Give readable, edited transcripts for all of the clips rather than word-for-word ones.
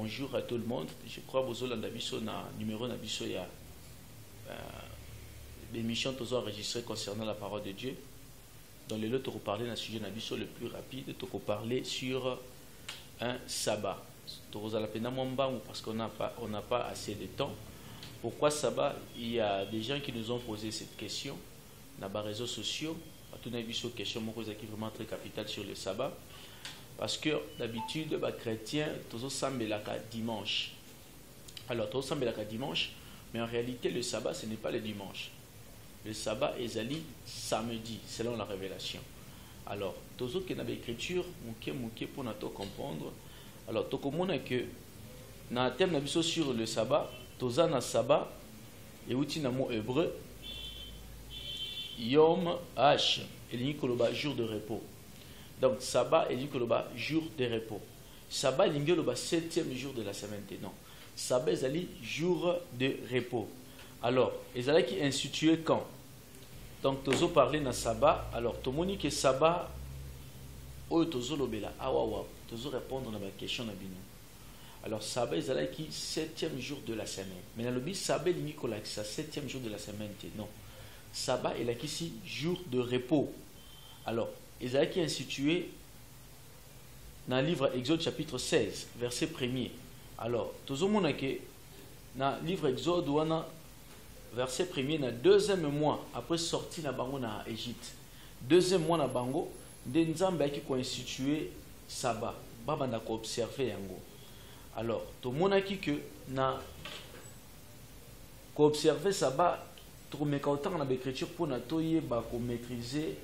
bonjour à tout le monde. Je crois que vous avez un numéro d'abisso. Il y a l'émission que vous enregistrée concernant la parole de Dieu. Dans les lots, vous parlez d'un sujet d'abisso le plus rapide. Vous parlez sur un sabbat. Vous allez parce qu'on n'a pas assez de temps. Pourquoi sabbat? Il y a des gens qui nous ont posé cette question dans les réseaux sociaux. Tout une question qui est vraiment très capitale sur le sabbat. Parce que d'habitude, les chrétiens, tous semblent dimanche. Alors, tous semblent dimanche, mais en réalité, le sabbat, ce n'est pas le dimanche. Le sabbat est samedi, selon la révélation. Alors, tous ceux qui ont l'écriture, pour nous comprendre. Alors, tout le monde que dans le thème sur le sabbat, tous un sabbat, et outil dans le mot hébreu, Yom H, et jour de repos. Donc, sabbat est jour de repos. Sabbat est le 7e jour de la semaine. Non. Sabbat est jour de repos. Alors, ils allaient qui institué quand? Donc, tu as parlé de sabbat. Alors, tu as dit que sabbat, tu as l'obéla. Ah, waouh, tu as répondre à ma question. Alors, sabbat, ils allaient qui 7e jour de la semaine. Mais dans le but, sabbat, il y a 7e jour de la semaine. Non. Sabbat est là ici jour de repos. Alors, Isaïe qui est institué dans le livre Exode chapitre 16, verset 1er. Alors, tout le monde que dans le livre Exode, verset 1er, dans le deuxième mois, après sortir de Bango dans l'Égypte, deuxième mois dans Bango, des gens qui ont institué Sabbat, Babanda qui observé yango. Alors, tout le monde a dit que dans observer Sabbat, tout le monde a l'écriture pour maîtriser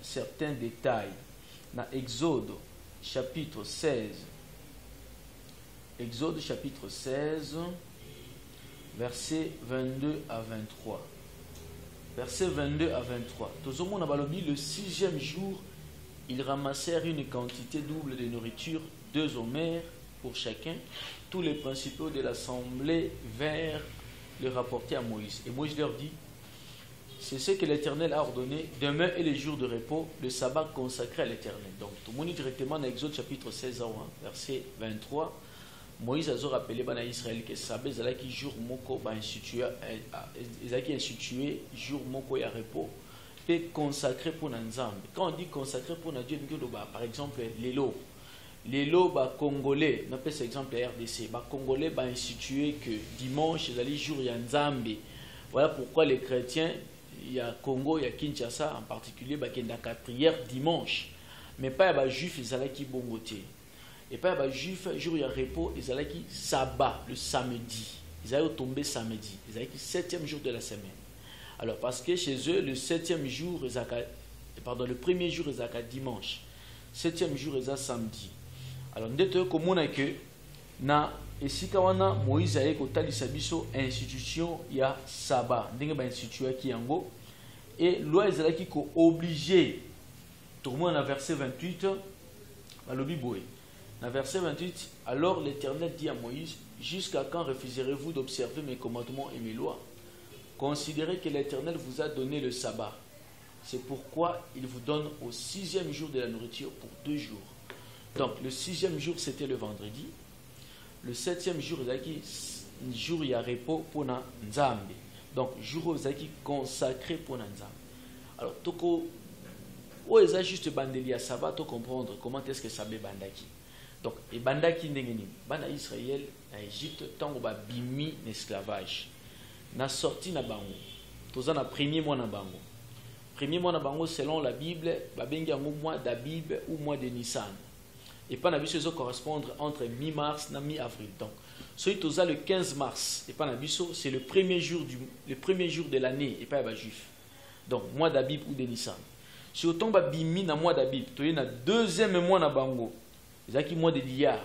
certains détails. Dans Exode chapitre 16, Exode chapitre 16, versets 22 à 23. Verset 22 à 23. Tout le monde a dit le 6e jour, ils ramassèrent une quantité double de nourriture, 2 homères pour chacun. Tous les principaux de l'assemblée vinrent le rapporter à Moïse. Et Moïse leur dit: c'est ce que l'Éternel a ordonné. Demain est le jour de repos, le sabbat consacré à l'Éternel. Donc, tout le monde directement dans Exode chapitre 16, verset 23. Moïse a rappelé à Israël que le sabbat est qui jour moko institué jour moko ya repos et consacré pour Nzambe. Quand on dit consacré pour Dieu, par exemple, les lots congolais, on appelle cet exemple la RDC, congolais institué que dimanche est jour ya Nzambe. Voilà pourquoi les chrétiens, il y a Congo, il y a Kinshasa en particulier, il y a une prière dimanche. Mais pas les juifs, ils allaient qui bongoté. Et pas les juifs, jour il y a repos, ils allaient qui sabbat, le samedi. Ils allaient tomber samedi. Ils allaient qui 7e jour de la semaine. Alors parce que chez eux, le 7e jour, le premier jour, ils allaient dimanche. 7e jour, ils allaient samedi. Alors, nous disons que na esika wana Moïse aye kotalisa biso institution ya sabbat ndenge ba institué ki yango et loi ezalaki ko obligé tout le monde. Dans verset 28 balobi boye na verset 28, alors l'Éternel dit à Moïse: jusqu'à quand refuserez-vous d'observer mes commandements et mes lois? Considérez que l'Éternel vous a donné le sabbat, c'est pourquoi il vous donne au 6e jour de la nourriture pour 2 jours. Donc le 6e jour c'était le vendredi. Le 7e jour, il jour y a repos pour Nzambe. Donc, jour qui consacré pour Nzambe. Alors, toko, où est juste bandeli à sabbat, tu comprendre comment est-ce que ça be bandaki. Donc, et bandaki n'engeni, banda Israël, en Égypte, tant qu'on va bimi l'esclavage. Na sorti na bango. Tous na premier mois na bango. Premier mois na bango, selon la Bible, babengi un mois d'Abib ou mois de Nissan. Et pas nabiso correspondre entre mi-mars et mi-avril. Donc, celui qui le 15 mars, et pas nabiso, c'est le premier jour de l'année, et pas les juif. Donc, mois d'Abib ou de Nissan. Si on tombe à bimi dans mois d'Abib, tu as le 2e mois na bango. C'est qui mois de Diyar.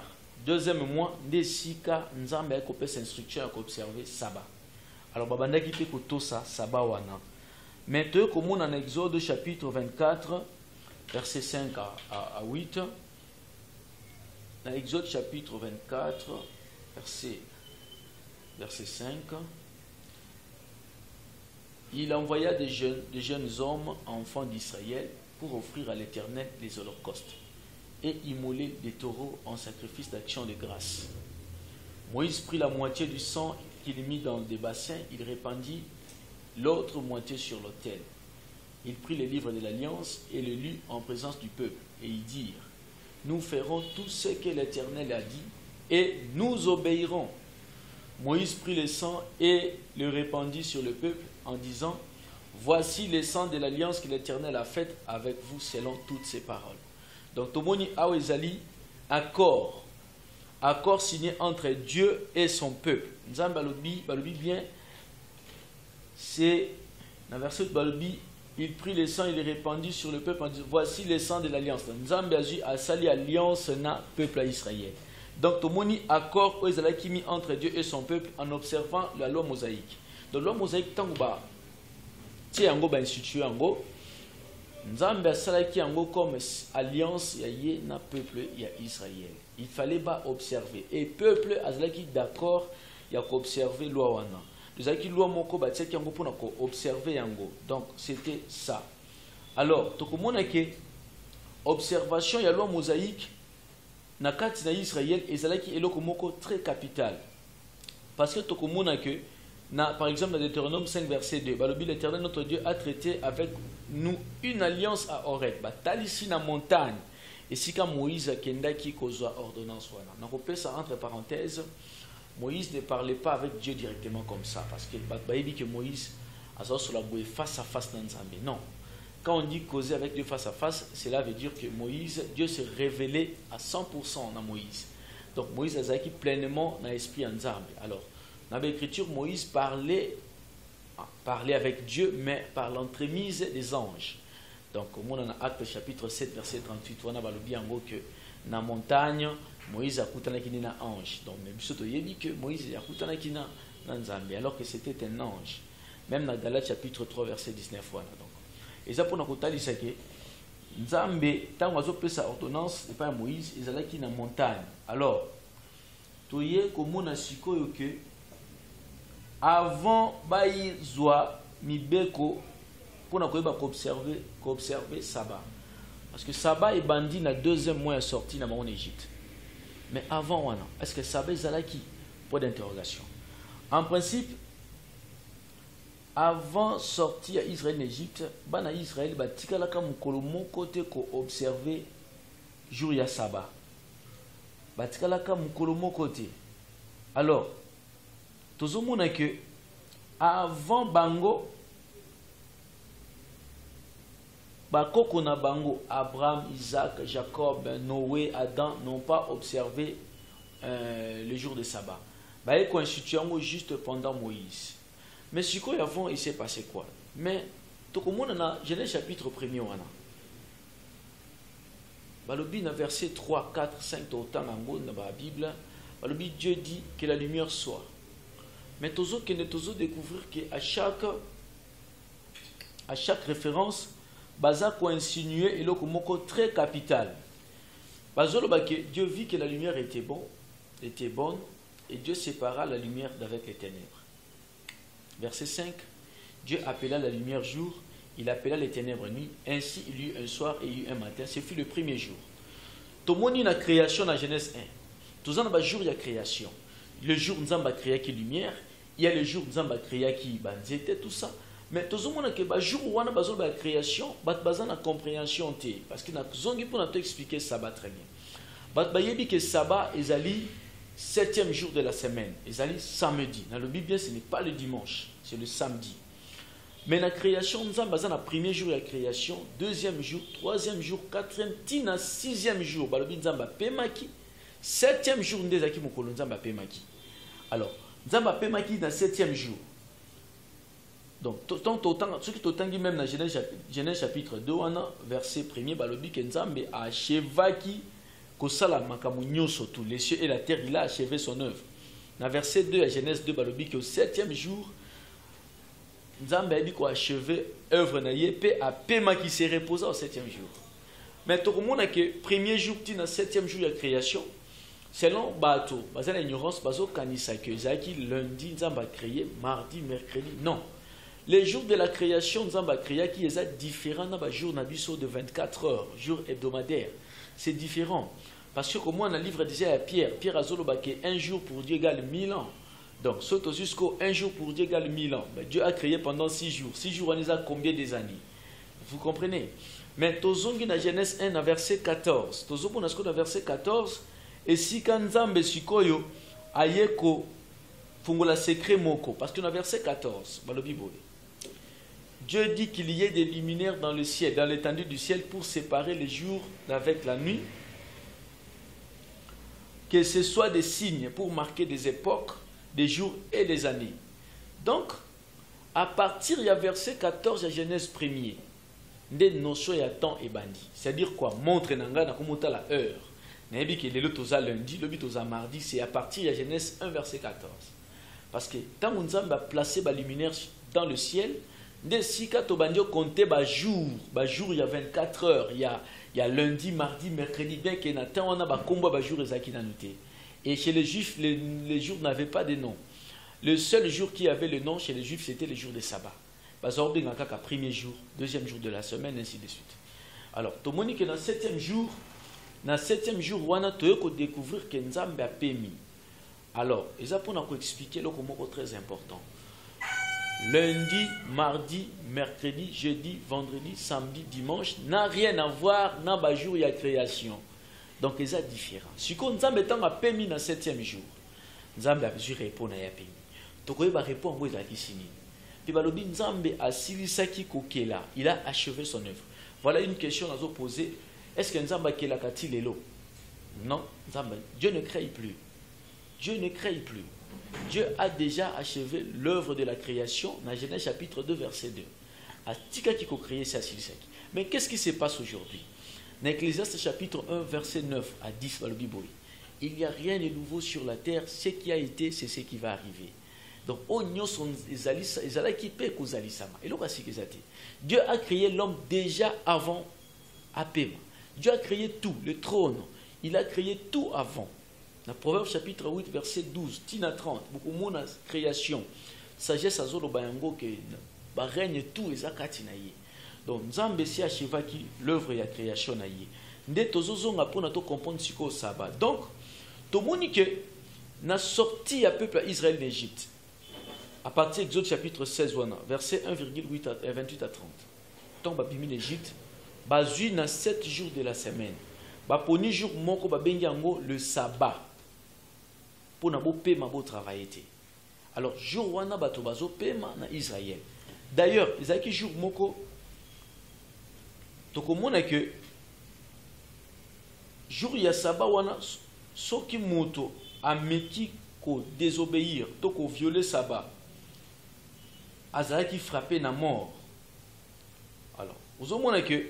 2e mois, Nesika, Nzambe a copié cette instruction à observer sabbat. Alors, babanda qui peut koto ça, sabbat wana. Maintenant, comme on en Exode chapitre 24, verset 5 à 8. Dans Exode chapitre 24, verset 5, il envoya des jeunes hommes, enfants d'Israël, pour offrir à l'Éternel les holocaustes et immoler des taureaux en sacrifice d'action de grâce. Moïse prit la moitié du sang qu'il mit dans des bassins, il répandit l'autre moitié sur l'autel. Il prit les livres de l'Alliance et le lut en présence du peuple. Et ils dirent, nous ferons tout ce que l'Éternel a dit et nous obéirons. Moïse prit le sang et le répandit sur le peuple en disant, voici le sang de l'Alliance que l'Éternel a faite avec vous selon toutes ses paroles. Donc, Tomoni Awezali, accord signé entre Dieu et son peuple. Nzambe balobi bien, c'est dans le verset balobi, il prit le sang et le répandit sur le peuple en disant, voici le sang de l'alliance. Nzambe a sali alliance na peuple à Israël. Donc, Tomoni accord qui mis entre Dieu et son peuple en observant la loi mosaïque. Donc, la loi mosaïque, tant que tu es institué en go, Nzambe a salaki en go comme alliance y na peuple y a Israël. Il fallait pas observer. Et peuple a salaki d'accord y a observer loi wana. Zaki loi moko ba tsaki en go pour observer yango. Donc, c'était ça. Alors, tokomona ke observation ya loi mosaïque na kati na Israël ezalaki eloko moko très capital. Parce que tokomona que par exemple dans Deutéronome 5 verset 2, l'Éternel notre Dieu a traité avec nous une alliance à Horeb. Talisi na montagne. Et si quand Moïse kendaki kozwa ordonnance wana. Na repère ça entre parenthèses, Moïse ne parlait pas avec Dieu directement comme ça parce que baïbi que Moïse a sur la bouée face à face dans Nzambe. Non. Quand on dit causer avec Dieu face à face, cela veut dire que Moïse, Dieu s'est révélé à 100% dans Moïse. Donc Moïse a zaki pleinement dans l'esprit Nzambe. Alors, dans l'écriture, Moïse parlait avec Dieu, mais par l'entremise des anges. Donc, comme on a Acte chapitre 7, verset 38, on a dit en gros que dans la montagne, Moïse a écouté un ange. Donc, même si il dit que Moïse a écouté un Nzambe, alors que c'était un ange. Même dans Galates chapitre 3, verset 19. Donc, et ça pour nous dire que Nzambe, tant qu'on a fait sa ordonnance, et pas Moïse, ils allaient dans la montagne. Alors, tu y comme on a sikoyo que avant bayi zwa mibeko pour observer Sabbat. Parce que Sabbat est bandit na deuxième mois sorti en Égypte. Mais avant, est-ce que Sabbat est là qui? Point d'interrogation. En principe, avant sortir à Israël en Égypte, bana Israël ba tikalaka mukolo moko te ko observer jour ya Sabbat. Ba tikalaka mukolo moko te. Alors, tozomona que avant bango bakoko na bango Abraham, Isaac, Jacob, Noé, Adam n'ont pas observé le jour de sabbat. Ba eko institué juste pendant Moïse. Mais ce qu'il y avant, il s'est passé quoi? Mais tout le monde a Genèse chapitre 1er wana. Balobi na verset 3, 4, 5 autant dans la Bible, balobi Dieu dit que la lumière soit. Mais toujours découvrir qu'à chaque référence, baza ko insinuer eloko moko très capital. Bazolo ba que Dieu vit que la lumière était bonne, et Dieu sépara la lumière d'avec les ténèbres. Verset 5, Dieu appela la lumière jour, il appela les ténèbres nuit, ainsi il y eut un soir et il y eut un matin. Ce fut le premier jour. Tomoni na création dans Genèse 1. Tous en bas jour il y a création. Le jour nous avons créé qui lumière, il y a le jour nous avons créé qui banzete tout ça. Mais tous on a que le jour où on a besoin de création, besoin de compréhension parce que na zongi pour nous expliquer sabbat très bien. Ba yebi que sabbat est ali 7e jour de la semaine, est ali samedi. Dans le Bible ce n'est pas le dimanche, c'est le samedi. Mais la création nous avons besoin de premier jour de la création, deuxième jour, troisième jour, quatrième, tina 6e jour. Ba le binzamba pemaki. 7e jour, nous avons pemaki. Alors, nous avons pemaki dans 7e jour. Donc, ce qui est même dans Genèse chapitre 2, verset 1er, balobi que Nzambe a achevaki kosala makamu nyoso tout, les cieux et la terre, il a achevé son œuvre. Dans verset 2 à Genèse 2, balobi que au 7e jour, Nzambe a dit qu'on a achevé œuvre naïe, pe a pemaki se reposa au 7e jour. Mais tout le monde a que premier jour, dans 7e jour de création, selon Bato, basé sur l'ignorance, baso kanisa que Zaki lundi, Nzamba créé, mardi, mercredi. Non. Les jours de la création, Nzamba créé qui est différent dans le jour de 24 heures, jour hebdomadaire. C'est différent. Parce que comme on a livre déjà à Pierre, Pierre a dit un jour pour Dieu égale 1000 ans. Donc, saute jusqu'au un jour pour Dieu égale 1000 ans. Ben, Dieu a créé pendant 6 jours. 6 jours, on les a combien des années? Vous comprenez? Mais Tozongi na Genèse 1 à verset 14. Tozongi na verset 14. Et si Kanzambe Sikoyo ayeko fungola secret moko. Parce que dans verset 14, Dieu dit qu'il y ait des luminaires dans le ciel, dans l'étendue du ciel, pour séparer les jours avec la nuit. Que ce soit des signes pour marquer des époques, des jours et des années. Donc, à partir du verset 14 de Genèse 1er, des notions de temps et bandi. C'est-à-dire quoi? Montre nanga na komota la heure. Nabi que le toza lundi, le toza mardi, c'est à partir de Genèse 1 verset 14. Parce que tant on a placé les luminaires dans le ciel, dès si quand on a compté les jours, il y a 24 heures, il y a lundi, mardi, mercredi, bien qu'il y ait on a combien de jours qui noté. Et chez les Juifs, les jours n'avaient pas de nom. Le seul jour qui avait le nom chez les Juifs, c'était le jour de sabbat. Parce qu'on a un premier jour, deuxième jour de la semaine, ainsi de suite. Alors, tout le monde que dans le septième jour, on a découvrir que Nzambe a permis. Alors, ils ont expliqué le mot très important. Lundi, mardi, mercredi, jeudi, vendredi, samedi, dimanche, n'a rien à voir dans le jour de la création. Donc, ils sont différents. Si Nzambe a permis dans le septième jour, Nzambe a besoin de répondre à la permis. Donc, il va répondre à la question. Il a achevé son œuvre. Voilà une question à poser. Est-ce que Nzamba Kela Kati Lelo? Non, Dieu ne crée plus. Dieu ne crée plus. Dieu a déjà achevé l'œuvre de la création dans Genèse chapitre 2, verset 2. Atika Kiko créé ça. Mais qu'est-ce qui se passe aujourd'hui? Dans Ecclésiaste chapitre 1, verset 9 à 10, il n'y a rien de nouveau sur la terre. Ce qui a été, c'est ce qui va arriver. Donc, Dieu a créé l'homme déjà avant Apema. Dieu a créé tout, le trône. Il a créé tout avant. Dans Proverbe chapitre 8, verset 12, Tina 30, beaucoup de monde création. Sagesse à Zolo Bayango que règne tout et Zakatinaye. Donc, Nzambe si acheva qui l'œuvre et la création naye. Nde tozozonga pour na to comprendre ce qu'au sabbat. Donc, tout le monde que n'a sorti à peuple Israël d'Égypte. À partir d'Exode chapitre 16, verset 1,28 à 30. Tant que bimi l'Égypte, bazui na 7 jours de la semaine. Baponi jour moko babengi yango le sabbat. Pour na bo pema bo travailler. Alors jour wana bato bazo pema na Israël. D'ailleurs, ezaki jour moko tokomona que jour ya sabbat wana soki moto ameki ko désobéir, to ko violer sabbat. Azara qui frappait na mort. Alors, vous avez que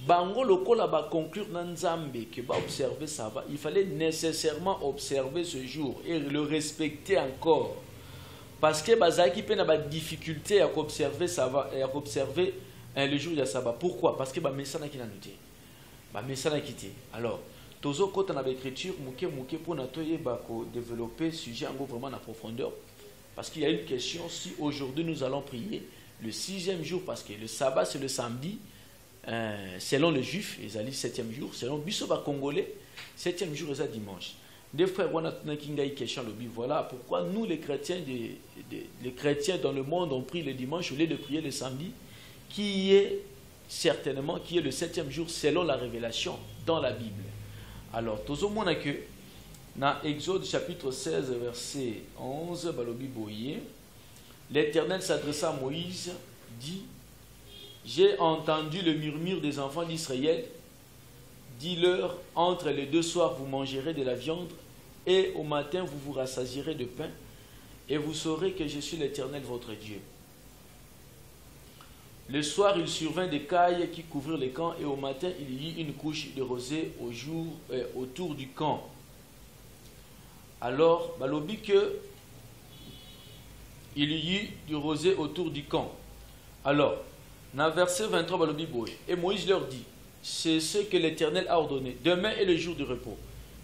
bango lokola ba conclure dans Nzambe que ba observer ça va, il fallait nécessairement observer ce jour et le respecter encore. Parce que bazara qui peine ba difficulté à observer ça va et à observer le jour de sabbat. Pourquoi? Parce que ba mesana qui n'a noté. Ba mesana quitté. Alors, tozo kota na écriture muke pour na toye ba ko développer sujet en vraiment en profondeur. Parce qu'il y a une question, si aujourd'hui nous allons prier le 6e jour, parce que le sabbat c'est le samedi, selon les juifs, ils allaient 7e jour, selon Bissoba Congolais, 7e jour c'est dimanche. Des frères, voilà pourquoi nous les chrétiens, les chrétiens dans le monde ont pris le dimanche au lieu de prier le samedi, qui est certainement qui est le 7e jour selon la révélation dans la Bible. Alors, tout le monde a que dans Exode chapitre 16, verset 11, l'Éternel s'adressa à Moïse, dit: j'ai entendu le murmure des enfants d'Israël. Dis-leur, entre les 2 soirs, vous mangerez de la viande, et au matin, vous vous rassasierez de pain, et vous saurez que je suis l'Éternel, votre Dieu. Le soir, il survint des cailles qui couvrirent les camps, et au matin, il y eut une couche de rosée autour du camp. Alors, balobi que il y eut du rosée autour du camp. Alors, dans verset 23, balobi boy, et Moïse leur dit: c'est ce que l'Éternel a ordonné. Demain est le jour du repos,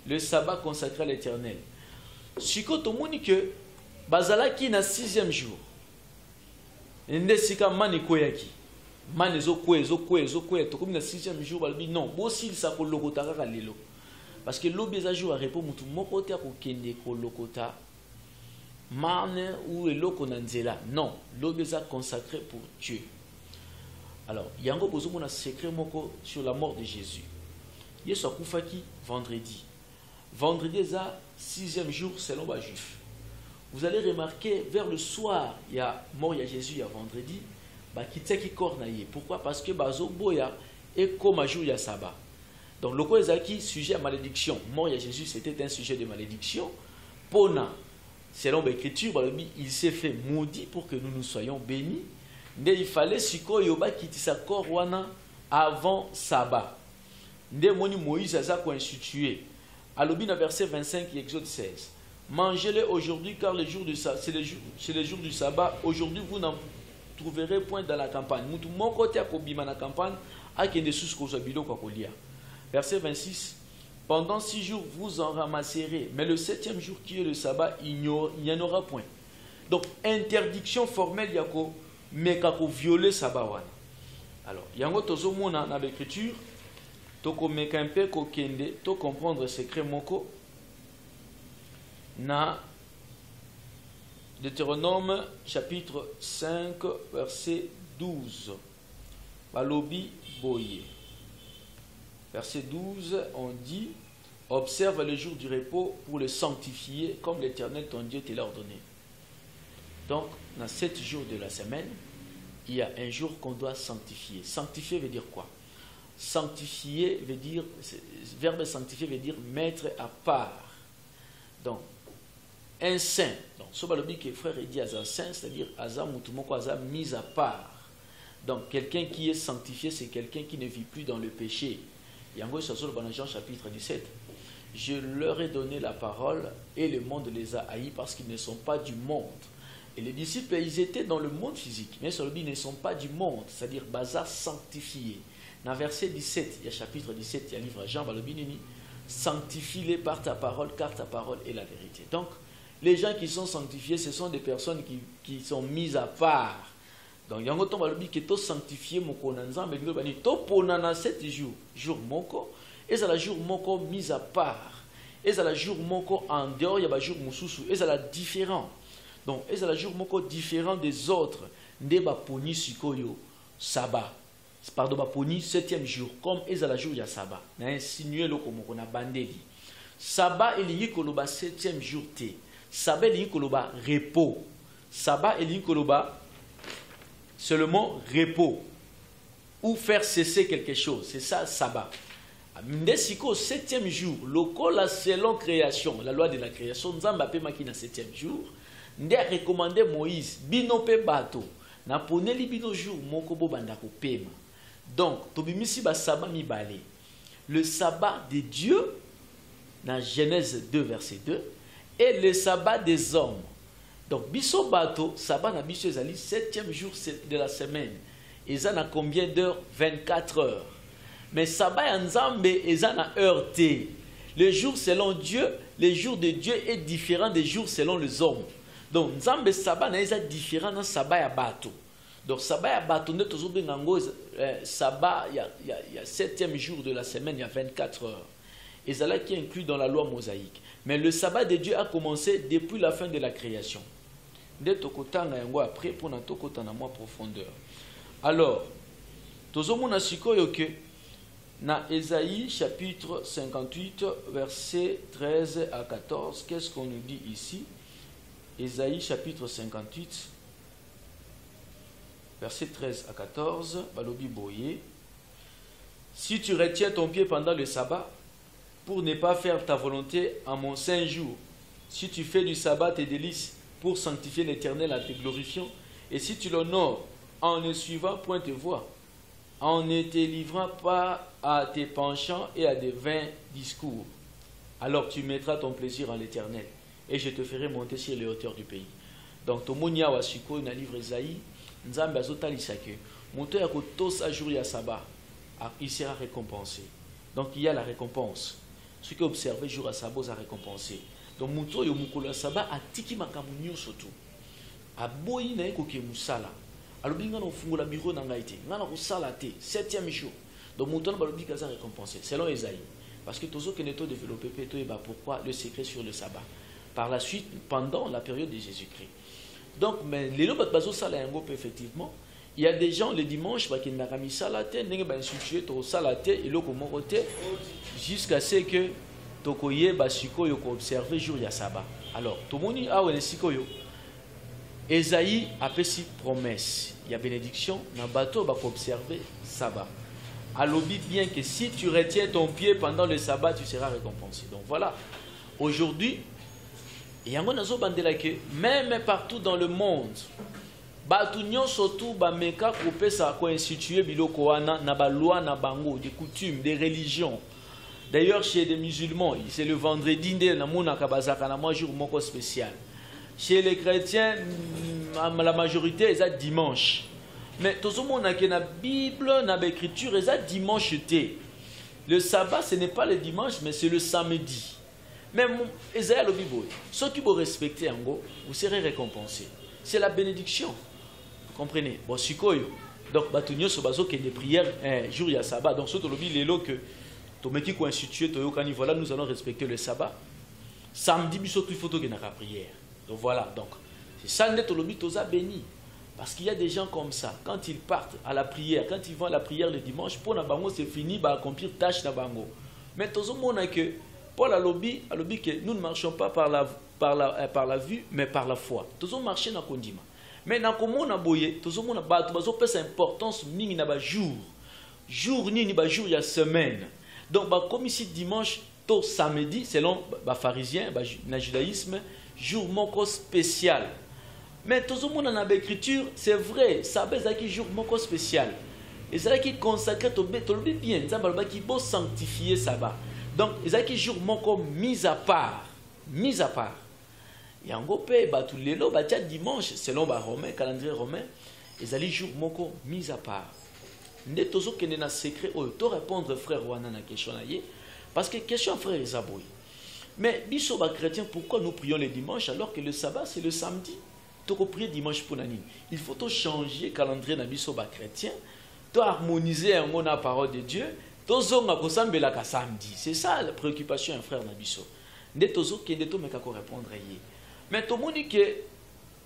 le sabbat consacré à l'Éternel. Si quand on dit que bazalaki na 6e jour, ndesika mani koyaki, mani zo kwe, to comme na 6e jour balobi non, bosi sa ko lokotaka lelo. Parce que lobi eza jour à repos mutu moko te akokende kolokota marne ou eloko na nzela. Non, lobi eza consacré pour Dieu. Alors, yango bozo na secret moko sur la mort de Jésus. Yesu akufaki vendredi. Vendredi eza 6e jour selon les juifs. Vous allez remarquer vers le soir, il y a mort il y a Jésus il y a vendredi, ba kiteki corps na ye. Pourquoi? Parce que bazo boya et comme jour il y a sabbat. Donc, le cas est sujet à malédiction. Mort à Jésus, c'était un sujet de malédiction. Pona, selon l'écriture, il s'est fait maudit pour que nous nous soyons bénis. Mais il fallait siko yoba quitter sa corps avant sabbat. Ndé moni Moïse a ça institué. Alobi na verset 25 Exode 16. Mangez-les aujourd'hui car c'est le jour du sabbat. Aujourd'hui vous n'en trouverez point dans la campagne. Mutu mon côté à kobima na campagne a kende sous kozabilo kwa kolia. Verset 26. Pendant 6 jours, vous en ramasserez. Mais le 7e jour, qui est le sabbat, il n'y en aura point. Donc, interdiction formelle, yako, mais kako violer sabbat wana. Alors, yango tozo mona na l'écriture, toko mekampe ko kende, to comprendre secret moko, na Deutéronome, chapitre 5, verset 12. Balobi boye. Verset 12, on dit, observe le jour du repos pour le sanctifier comme l'Éternel ton Dieu te l'a ordonné. Donc, dans 7 jours de la semaine, il y a un jour qu'on doit sanctifier. Sanctifier veut dire quoi? Sanctifier veut dire, le verbe sanctifier veut dire mettre à part. Donc, un saint. Donc, ce que le frère dit à un saint, c'est-à-dire à un mis à part. Donc, quelqu'un qui est sanctifié, c'est quelqu'un qui ne vit plus dans le péché. Jean chapitre 17, je leur ai donné la parole et le monde les a haïs parce qu'ils ne sont pas du monde. Et les disciples, ils étaient dans le monde physique, mais ils ne sont pas du monde, c'est-à-dire bazar sanctifié. Dans verset 17, il y a chapitre 17, il y a livre Jean Balobinini, sanctifie-les par ta parole, car ta parole est la vérité. Donc, les gens qui sont sanctifiés, ce sont des personnes qui sont mises à part. Donc, il y a un temps où il faut sanctifier mon konanzan, mais il faut ponana 7 jours, jour moko, et c'est le jour moko mis à part, et c'est le jour moko en dehors, il y a le jour mususu, et c'est la différent. Donc, et c'est le jour moko différent des autres, ne ba poni sikoyo sabbat. Pardon, ba poni 7e jour, comme et c'est le jour il y a sabbat. Na insinué le komoko na bandeli. Sabbat il y koloba 7e jour té. Sabbat il y koloba repos. Sabbat il y koloba seulement repos ou faire cesser quelque chose, c'est ça sabbat. Ndesiko 7e jour, lokola selon création, la loi de la création, Nzamba pe maki na 7e jour, ndé a recommandé Moïse bino pe bato na poneli bino jour moko bo banda ko pema. Donc tobimisi ba sabbat mibale. Le sabbat de Dieu dans Genèse 2 verset 2 et le sabbat des hommes. Donc, biso bato, sabbat na biso ezali 7e jour de la semaine. Eza na combien d'heures? 24 heures. Mais sabbat ya Nzambe eza na heure té. Le jour selon Dieu, le jour de Dieu est différent des jours selon les hommes. Donc, Nzambe sabbat na eza différent na sabbat ya bato. Donc, sabbat ya bato nde tozobe nango sabbat il y a 7e jour de la semaine, il y a 24 heures. Ezala qui est inclus dans la loi mosaïque. Mais le sabbat de Dieu a commencé depuis la fin de la création. Après, pour na moins profondeur. Alors, tozomona sikoyo ke na Ésaïe chapitre 58 verset 13 à 14, qu'est-ce qu'on nous dit ici? Ésaïe chapitre 58 verset 13 à 14, balobi boye. Si tu retiens ton pied pendant le sabbat pour ne pas faire ta volonté en mon saint jour, si tu fais du sabbat tes délices pour sanctifier l'Éternel en te glorifiant, et si tu l'honores en ne suivant point tes voies, en ne te livrant pas à tes penchants et à des vains discours, alors tu mettras ton plaisir en l'Éternel, et je te ferai monter sur les hauteurs du pays. Donc, Tomonia Wasiko, dans le livre Esaïe, Nzambe azotalisake, moto ya kotosa jour ya sabbat, il sera récompensé. Donc, il y a la récompense. Ce qui est observé jour à sabbat a récompensé. Donc, moto yo mukolo ya sabbat atiki makambo nyonso tu. Aboyi na ekoke musala. Alobi nga na ofungola bureau na ngai te. Nga na kosala te. 7e jour. Donc, moto na balobi kaza récompensé. Selon Esaïe. Parce que tous ceux qui n'ont pas développé, pourquoi le secret sur le sabbat. Par la suite, pendant la période de Jésus-Christ. Donc, mais les lots effectivement, il y a des gens le dimanche qui n'ont pas mis ça la tête, n'ont pas institué ça la tête et l'eau comment jusqu'à ce que Tokoye Basiko observé jour ya sabbat. Alors, tout le monde a un sikoyo. Esaïe a fait si promesse. Il y a bénédiction, dans le bateau va observer sabbat. Alors, bien que si tu retiens ton pied pendant le sabbat, tu seras récompensé. Donc voilà. Aujourd'hui, il y a un que même partout dans le monde, surtout meka kopesa ko instituer biloko wana na ba loi na bango, des coutumes, des religions. D'ailleurs chez les musulmans, c'est le vendredi na mona kabazaka na moi jour moko spécial. Chez les chrétiens, la majorité est dimanche. Mais tout le monde a la Bible, l'écriture, est dimanche. Le sabbat, ce n'est pas le dimanche, mais c'est le samedi. Mais Esaïe le Bible, ceux qui vous respectez en gros, vous serez récompensés. C'est la bénédiction. Vous comprenez? Bon, sikoyo. Donc, batunyo sobazo qui des prières jour ya sabbat. Donc, surtout le Bible que tomeki ko institué toyokani voilà, nous allons respecter le sabbat. Samedi biso tout photo qui n'a pas prière. Donc voilà. Donc, c'est ça net le Bible toza béni. Parce qu'il y a des gens comme ça, quand ils partent à la prière, quand ils vont à la prière le dimanche, pour la bango c'est fini, bah accomplir tâche na bango. Mais tout le monde a que Paul a lobby que nous ne marchons pas par la vue, mais par la foi. Tous on marche dans kondima. Mais dans comment on a boyé, tous on a battu, bazo pèse importance mingi na ba jour ni ba jour ya semaine. Donc bah comme ici dimanche, to samedi, selon ba pharisien, ba na judaïsme, jour moko spécial. Mais tout le monde en a l'écriture, c'est vrai, ça c'est un jour moko spécial. Et c'est là qui consacre tout le bien, qui peut sanctifier sabbat. Donc, c'est un jour moko mis à part. Mis à part. Et en gros, tous les lots, dimanche, selon le calendrier romain, c'est un jour moko mis à part. Nous avons un secret, tu répondre frère Wana na question parce que question frère Zaboui. Mais, biso ba chrétien, pourquoi nous prions le dimanche alors que le sabbat c'est le samedi? Tu prier dimanche pour nani. Il faut changer le calendrier na biso ba chrétien, tu harmoniser la parole de Dieu. C'est ça la préoccupation un frère Nabiso. Mais tout le monde dit que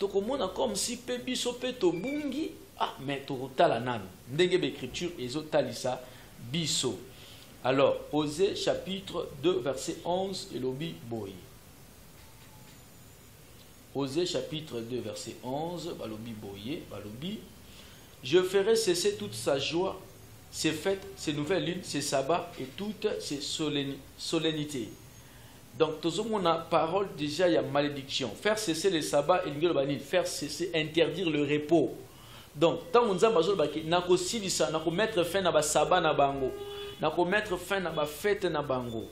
tout le monde comme si Pébiso Peto Bungi, ah, mais tout la nan. Ndenge l'écriture et talisa biso. Alors, Osée chapitre 2, verset 11 et l'obi boy. Osée chapitre 2, verset 11, balobi boye, balobi. Je ferai cesser toute sa joie, ses fêtes, ses nouvelles lunes, ses sabbats et toutes ses solennités. Donc, tout le monde a parole déjà, il y a malédiction. Faire cesser les sabbats et faire cesser, interdire le repos. Donc, tant qu'on a mettre fin à la sabbat na bango, mettre fin à la fête na bango,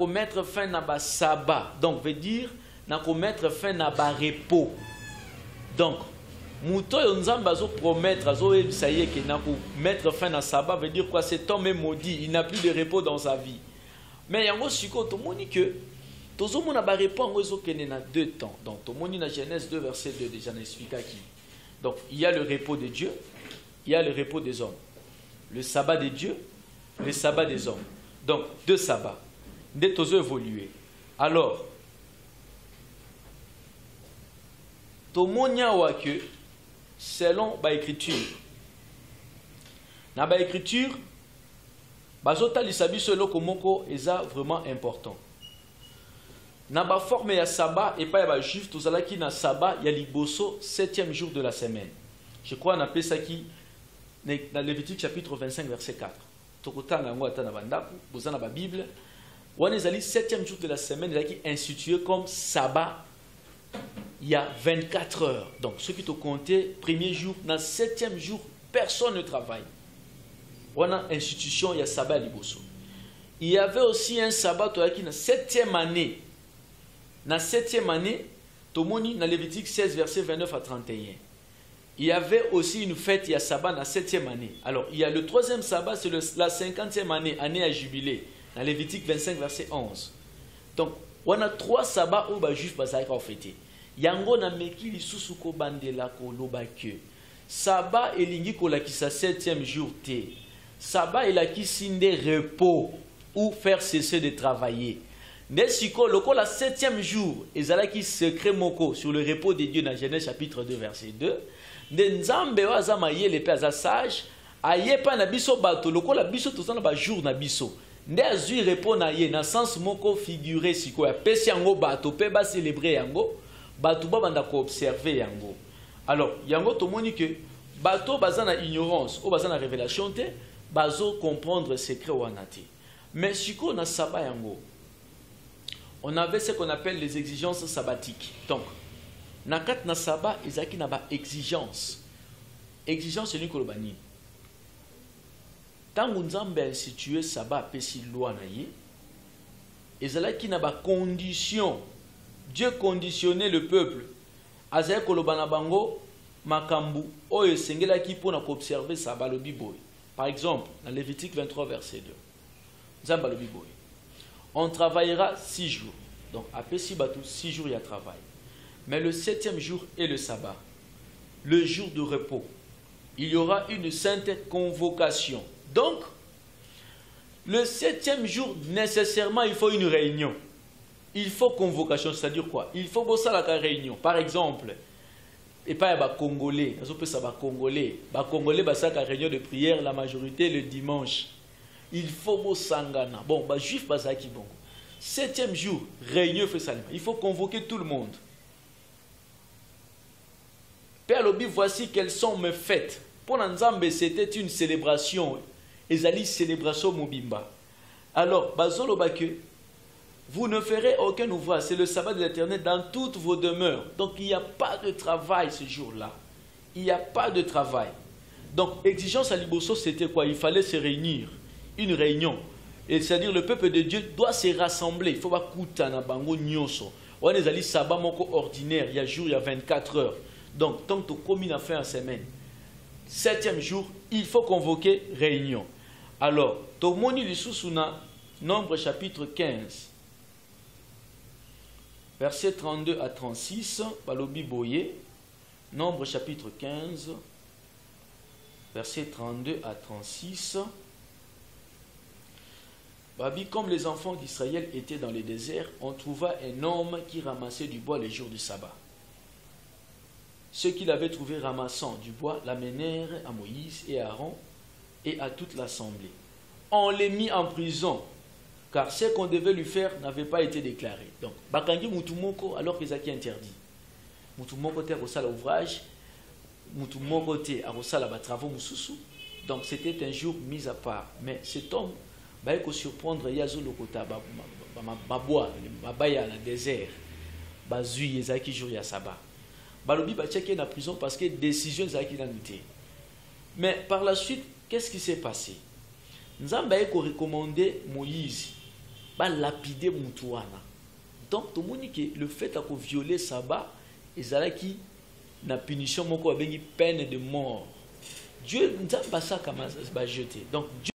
mettre fin à la sabbat. Donc, veut dire, mettre fin à la repos. Donc, Mouto Nzamba zo promettre, ça y est, qu'il n'a mettre fin à sabbat veut dire quoi? Cet homme est maudit, il n'a plus de repos dans sa vie. Mais il y a aussi tout le monde que tout le monde a répondre aux a deux temps. Donc tout le monde dans Genèse 2 verset 2 déjà expliqué qui. Donc il y a le repos de Dieu, il y a le repos des hommes. Le sabbat de Dieu, le sabbat des hommes. Donc deux sabbats. Des tous évoluer. Alors tout le monde a que selon l'écriture. Dans l'écriture, bazota lisabiso eloko moko eza vraiment important. Na ba forme ya sabbat et pas ya juif tozalaki na sabbat ya liboso 7e jour de la semaine. Je crois on appelle ça qui dans Lévitique chapitre 25 verset 4. Tokotanga ngo ata na bandaku, bozana ba Bible. Wana ezali 7e jour de la semaine ezali institué comme sabbat. Il y a 24 heures. Donc, ceux qui te comptaient, premier jour, dans le 7e jour, personne ne travaille. On a une institution, il y a sabbat à Liboso. Il y avait aussi un sabbat qui dans la 7e année. Dans la 7e année, Tomoni, dans Lévitique 16, verset 29 à 31. Il y avait aussi une fête, il y a sabbat dans la 7e année. Alors, il y a le 3e sabbat, c'est la 50e année, année à jubilé. Dans Lévitique 25, verset 11. Donc, on a 3 sabbats où les juifs ont fêté. Yango na meki lisusu ko bandela ko loba ke sabbat elingi ko la ki sa 7e jour te sabbat elaki sinde repos ou faire cesser de travailler. Nesiko, le 7e jour, ezalaki secret moko sur le repos de Dieu dans Genèse chapitre 2 verset 2. Nzambe wazama yele pe aza sage, ayepa na biso bato, lokola biso tozana ba jour na biso. Nde azui repos na ye na sens moko figuré siko ya pesi yango bato pe ba célébrer yango, bato ba banda ko observer yango. Alors, yango tomoni que bato bazana ignorance ou bazana révélation te, bazo comprendre secret wana te. Mais siko na saba yango, on avait ce qu'on appelle les exigences sabbatiques. Donc, nakat na saba, ezaki na ba exigence. Exigence c'est l'ukolobani. Tangu nzambe institué saba pesi loi na ye, ezalaki na ba condition. Dieu conditionnait le peuple. Azaya kolobana bango makambu oyo sengelaki pona ko observer saba lobi boy. Par exemple, dans Lévitique 23 verset 2. Nzamba lobi boy. On travaillera 6 jours. Donc, après 6 bateaux, 6 jours, il y a travail. Mais le 7e jour est le sabbat. Le jour de repos. Il y aura une sainte convocation. Donc, le 7e jour, nécessairement, il faut une réunion. Il faut convocation. C'est-à-dire quoi? Il faut bosser la réunion. Par exemple, et pas les Congolais. Congolais, c'est la réunion de prière, la majorité le dimanche. Il faut bosangana. Bon, bah juif bazaki bon. 7e jour, réunion fait ça. Il faut convoquer tout le monde. Père Lobi, voici quelles sont mes fêtes. Pour Nzambe, c'était une célébration. Ezali célébration mobimba. Alors, bazolo que vous ne ferez aucun ouvrage. C'est le sabbat de l'Éternel dans toutes vos demeures. Donc, il n'y a pas de travail ce jour-là. Il n'y a pas de travail. Donc, exigence à Liboso, c'était quoi? Il fallait se réunir. Une réunion. C'est-à-dire le peuple de Dieu doit se rassembler. Il faut pas koutana bango nyonso. On est allé sabbat moko ordinaire. Il y a jour, il y a 24 heures. Donc, tant que tu commis à faire en semaine. 7e jour, il faut convoquer réunion. Alors, Tomoni Lissousuna, Nombre chapitre 15, verset 32 à 36, Balobi Boye, Nombre chapitre 15, verset 32 à 36. Babi, comme les enfants d'Israël étaient dans le désert, on trouva un homme qui ramassait du bois les jours du sabbat. Ceux qui l'avaient trouvé ramassant du bois l'amenèrent à Moïse et à Aaron et à toute l'assemblée. On les mit en prison, car ce qu'on devait lui faire n'avait pas été déclaré. Donc, Bakangi Moutoumoko, alors qu'ils étaient interdits. Moutoumoko était à l'ouvrage, Moutoumoko était à travaux Moussoussou. Donc, c'était un jour mis à part. Mais cet homme, il faut surprendre Yazo Lokota, Maboa, Mabaya, le désert, Bazui, Ezaki jour ya Saba. Balobi ba tchèque na prison parce que décision Ezaki n'a été. Mais par la suite, qu'est-ce qui s'est passé? Nzamba a recommandé Moïse, ba lapider Moutouana. Donc, tout le monde dit que le fait de violer Saba, Ezaki na punition moko abengi peine de mort. Dieu Nzamba ça comme jeté. Donc